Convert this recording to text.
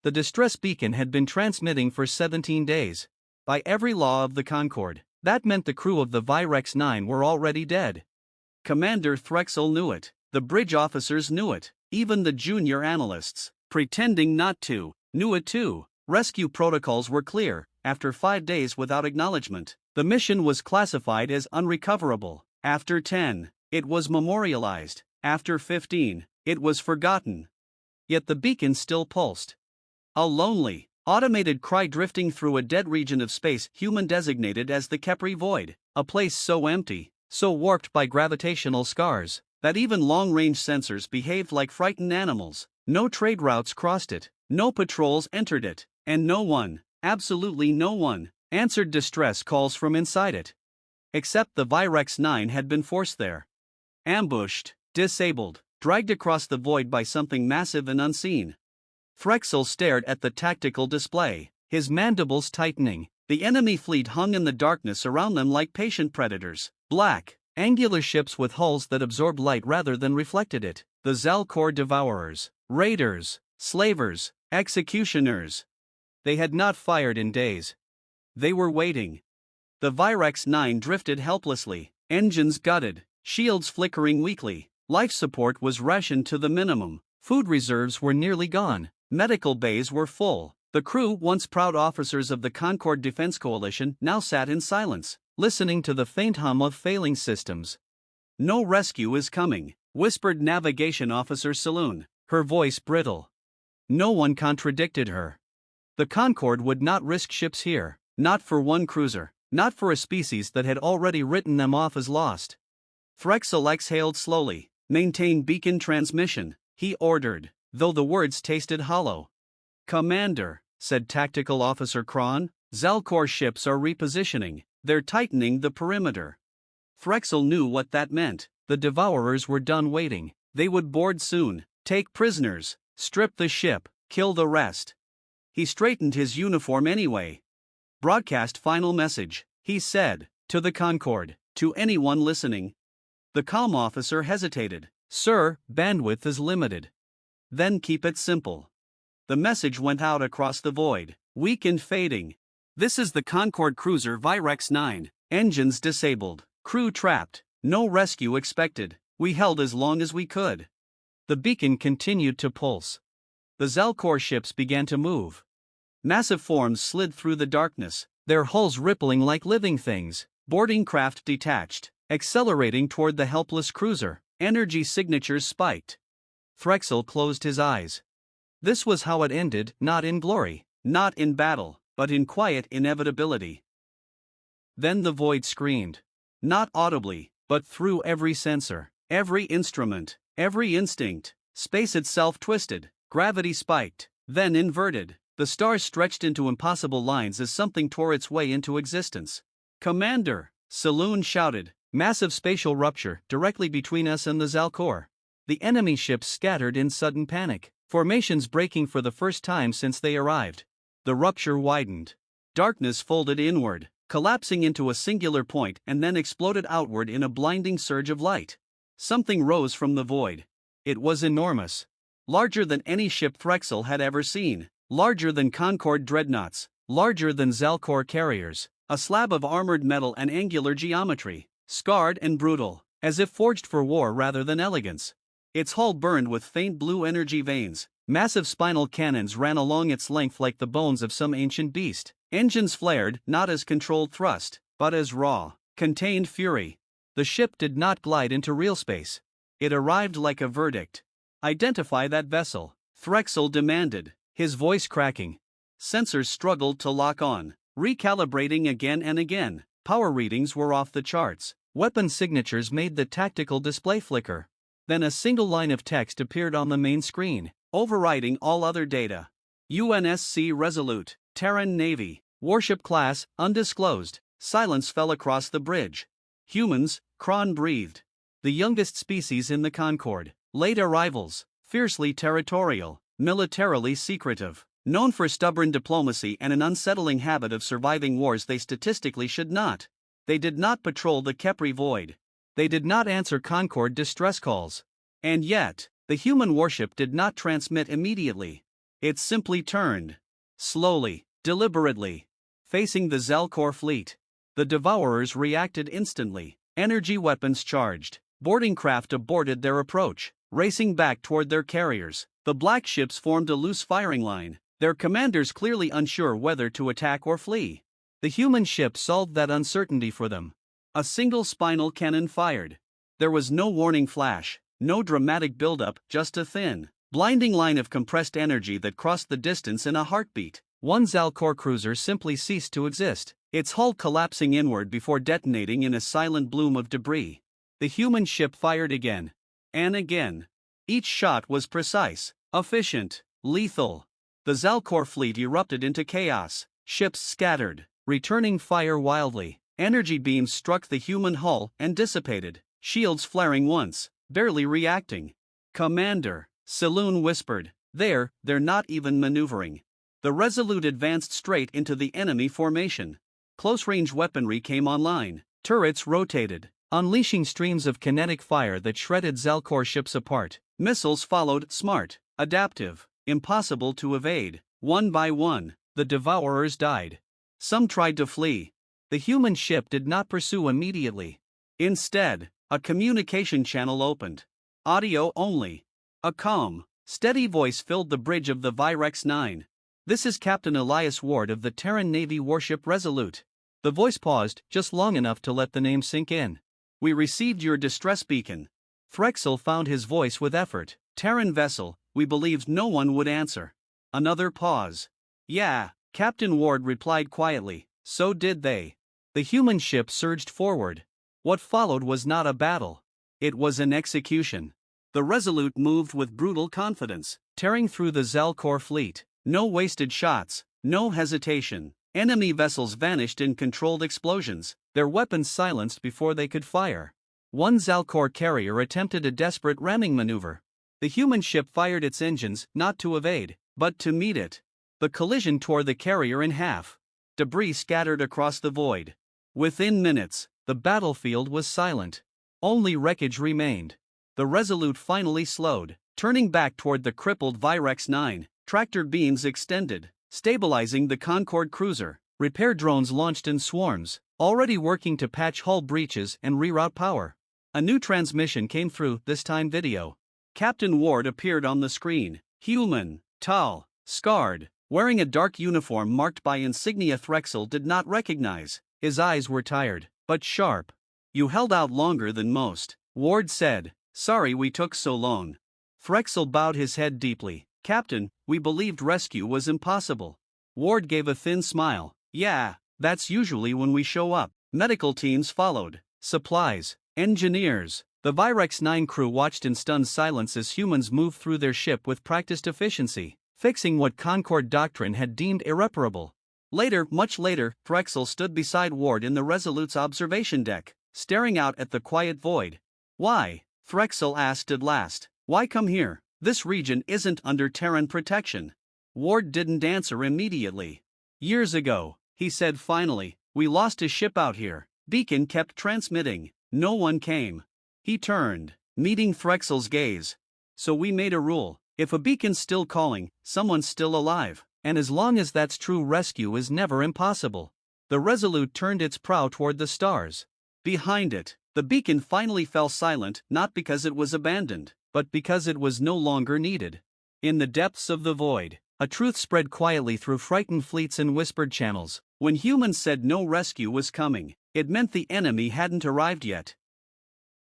The distress beacon had been transmitting for 17 days. By every law of the Concorde, that meant the crew of the Virex 9 were already dead. Commander Threxel knew it, the bridge officers knew it, even the junior analysts, pretending not to, knew it too. Rescue protocols were clear. After 5 days without acknowledgement, the mission was classified as unrecoverable. After 10, it was memorialized. After 15, it was forgotten. Yet the beacon still pulsed. A lonely, automated cry drifting through a dead region of space human designated as the Kepri Void, a place so empty, so warped by gravitational scars, that even long-range sensors behaved like frightened animals. No trade routes crossed it, no patrols entered it, and no one, absolutely no one, answered distress calls from inside it. Except the Virex 9 had been forced there. Ambushed, disabled, dragged across the void by something massive and unseen. Threxel stared at the tactical display, his mandibles tightening. The enemy fleet hung in the darkness around them like patient predators, black, angular ships with hulls that absorbed light rather than reflected it. The Zalcor devourers, raiders, slavers, executioners. They had not fired in days. They were waiting. The Virex 9 drifted helplessly, engines gutted, shields flickering weakly. Life support was rationed to the minimum. Food reserves were nearly gone. Medical bays were full. The crew, once proud officers of the Concorde Defense Coalition, now sat in silence, listening to the faint hum of failing systems. "No rescue is coming," whispered Navigation Officer Saloon, her voice brittle. No one contradicted her. The Concorde would not risk ships here, not for one cruiser, not for a species that had already written them off as lost. Threxel exhaled slowly. "Maintain beacon transmission," he ordered, though the words tasted hollow. "Commander," said Tactical Officer Kron, "Zalcor ships are repositioning, they're tightening the perimeter." Threxel knew what that meant. The Devourers were done waiting. They would board soon, take prisoners, strip the ship, kill the rest. He straightened his uniform anyway. "Broadcast final message," he said, "to the Concorde, to anyone listening." The comm officer hesitated. "Sir, bandwidth is limited." "Then keep it simple." The message went out across the void, weak and fading. "This is the Concorde cruiser Virex 9, engines disabled, crew trapped, no rescue expected. We held as long as we could." The beacon continued to pulse. The Zalcor ships began to move. Massive forms slid through the darkness, their hulls rippling like living things. Boarding craft detached, accelerating toward the helpless cruiser. Energy signatures spiked. Threxel closed his eyes. This was how it ended, not in glory, not in battle, but in quiet inevitability. Then the void screamed. Not audibly, but through every sensor, every instrument, every instinct. Space itself twisted, gravity spiked, then inverted. The stars stretched into impossible lines as something tore its way into existence. "Commander!" Saloon shouted. "Massive spatial rupture directly between us and the Zalcor." The enemy ships scattered in sudden panic, formations breaking for the first time since they arrived. The rupture widened. Darkness folded inward, collapsing into a singular point and then exploded outward in a blinding surge of light. Something rose from the void. It was enormous. Larger than any ship Threxel had ever seen. Larger than Concorde dreadnoughts. Larger than Zalcor carriers. A slab of armored metal and angular geometry. Scarred and brutal, as if forged for war rather than elegance. Its hull burned with faint blue energy veins. Massive spinal cannons ran along its length like the bones of some ancient beast. Engines flared, not as controlled thrust, but as raw, contained fury. The ship did not glide into real space. It arrived like a verdict. "Identify that vessel," Threxel demanded, his voice cracking. Sensors struggled to lock on, recalibrating again and again. Power readings were off the charts. Weapon signatures made the tactical display flicker. Then a single line of text appeared on the main screen, overriding all other data. UNSC Resolute, Terran Navy, Warship class, undisclosed. Silence fell across the bridge. "Humans," Kron breathed. "The youngest species in the Concorde. Late arrivals, fiercely territorial, militarily secretive. Known for stubborn diplomacy and an unsettling habit of surviving wars they statistically should not. They did not patrol the Kepri Void. They did not answer Concorde distress calls. And yet, the human warship did not transmit immediately. It simply turned. Slowly, deliberately. Facing the Zalcor fleet. The Devourers reacted instantly. Energy weapons charged. Boarding craft aborted their approach, racing back toward their carriers. The black ships formed a loose firing line, their commanders clearly unsure whether to attack or flee. The human ship solved that uncertainty for them. A single spinal cannon fired. There was no warning flash, no dramatic buildup, just a thin, blinding line of compressed energy that crossed the distance in a heartbeat. One Zalcor cruiser simply ceased to exist, its hull collapsing inward before detonating in a silent bloom of debris. The human ship fired again. And again. Each shot was precise, efficient, lethal. The Zalcor fleet erupted into chaos, ships scattered, returning fire wildly. Energy beams struck the human hull and dissipated, shields flaring once, barely reacting. "Commander," Saloon whispered, they're not even maneuvering." The Resolute advanced straight into the enemy formation. Close-range weaponry came online, turrets rotated, unleashing streams of kinetic fire that shredded Zalcor ships apart. Missiles followed, smart, adaptive, impossible to evade. One by one, the Devourers died. Some tried to flee. The human ship did not pursue immediately. Instead, a communication channel opened. Audio only. A calm, steady voice filled the bridge of the Virex 9. "This is Captain Elias Ward of the Terran Navy warship Resolute." The voice paused just long enough to let the name sink in. "We received your distress beacon." Threxel found his voice with effort. "Terran vessel, we believed no one would answer." Another pause. "Yeah," Captain Ward replied quietly, "so did they." The human ship surged forward. What followed was not a battle. It was an execution. The Resolute moved with brutal confidence, tearing through the Zalcor fleet. No wasted shots, no hesitation. Enemy vessels vanished in controlled explosions, their weapons silenced before they could fire. One Zalcor carrier attempted a desperate ramming maneuver. The human ship fired its engines, not to evade, but to meet it. The collision tore the carrier in half. Debris scattered across the void. Within minutes, the battlefield was silent. Only wreckage remained. The Resolute finally slowed, turning back toward the crippled Virex 9. Tractor beams extended, stabilizing the Concorde cruiser. Repair drones launched in swarms, already working to patch hull breaches and reroute power. A new transmission came through, this time video. Captain Ward appeared on the screen. Human, tall, scarred, wearing a dark uniform marked by insignia Threxel did not recognize. His eyes were tired, but sharp. "You held out longer than most," Ward said. "Sorry we took so long." Threxel bowed his head deeply. "Captain, we believed rescue was impossible." Ward gave a thin smile. "Yeah, that's usually when we show up." Medical teams followed. Supplies, engineers. The Virex 9 crew watched in stunned silence as humans moved through their ship with practiced efficiency, fixing what Concorde doctrine had deemed irreparable. Later, much later, Threxel stood beside Ward in the Resolute's observation deck, staring out at the quiet void. "Why?" Threxel asked at last. "Why come here? This region isn't under Terran protection." Ward didn't answer immediately. "Years ago," he said finally, "we lost a ship out here. Beacon kept transmitting. No one came." He turned, meeting Threxel's gaze. "So we made a rule. If a beacon's still calling, someone's still alive. And as long as that's true, rescue is never impossible." The Resolute turned its prow toward the stars. Behind it, the beacon finally fell silent, not because it was abandoned, but because it was no longer needed. In the depths of the void, a truth spread quietly through frightened fleets and whispered channels. When humans said no rescue was coming, it meant the enemy hadn't arrived yet.